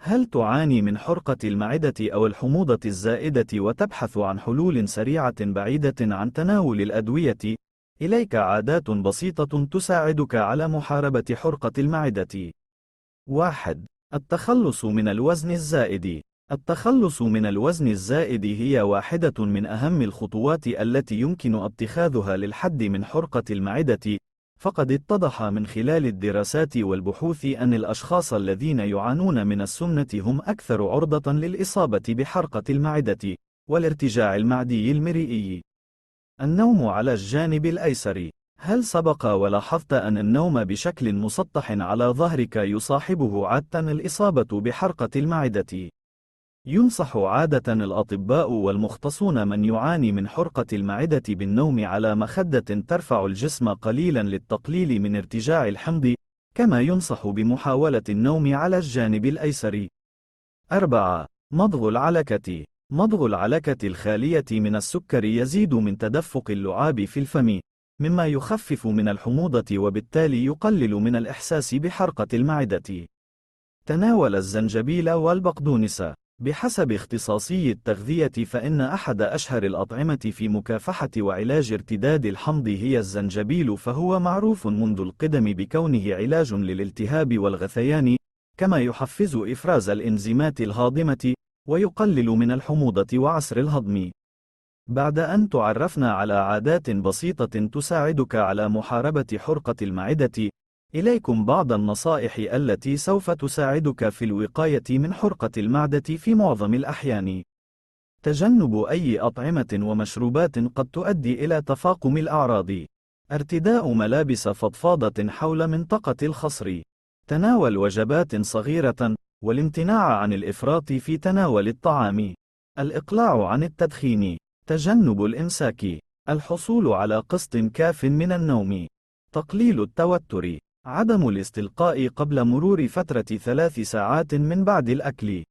هل تعاني من حرقة المعدة أو الحموضة الزائدة وتبحث عن حلول سريعة بعيدة عن تناول الأدوية؟ إليك عادات بسيطة تساعدك على محاربة حرقة المعدة. 1. التخلص من الوزن الزائد. التخلص من الوزن الزائد هي واحدة من أهم الخطوات التي يمكن اتخاذها للحد من حرقة المعدة، فقد اتضح من خلال الدراسات والبحوث أن الأشخاص الذين يعانون من السمنة هم أكثر عرضة للإصابة بحرقة المعدة والارتجاع المعدي المرئي. النوم على الجانب الأيسر. هل سبق ولاحظت أن النوم بشكل مسطح على ظهرك يصاحبه عادة الإصابة بحرقة المعدة؟ ينصح عادة الأطباء والمختصون من يعاني من حرقة المعدة بالنوم على مخدة ترفع الجسم قليلا للتقليل من ارتجاع الحمض، كما ينصح بمحاولة النوم على الجانب الأيسر. 4. مضغ العلكة. مضغ العلكة الخالية من السكر يزيد من تدفق اللعاب في الفم، مما يخفف من الحموضة وبالتالي يقلل من الإحساس بحرقة المعدة. تناول الزنجبيل والبقدونس. بحسب اختصاصي التغذية فإن أحد أشهر الأطعمة في مكافحة وعلاج ارتداد الحمض هي الزنجبيل، فهو معروف منذ القدم بكونه علاج للالتهاب والغثيان، كما يحفز إفراز الإنزيمات الهاضمة ويقلل من الحموضة وعسر الهضم. بعد أن تعرفنا على عادات بسيطة تساعدك على محاربة حرقة المعدة، إليكم بعض النصائح التي سوف تساعدك في الوقاية من حرقة المعدة في معظم الأحيان. تجنب أي أطعمة ومشروبات قد تؤدي إلى تفاقم الأعراض. ارتداء ملابس فضفاضة حول منطقة الخصر. تناول وجبات صغيرة، والامتناع عن الإفراط في تناول الطعام. الإقلاع عن التدخين. تجنب الإمساك. الحصول على قسط كاف من النوم. تقليل التوتر. عدم الاستلقاء قبل مرور فترة 3 ساعات من بعد الأكل.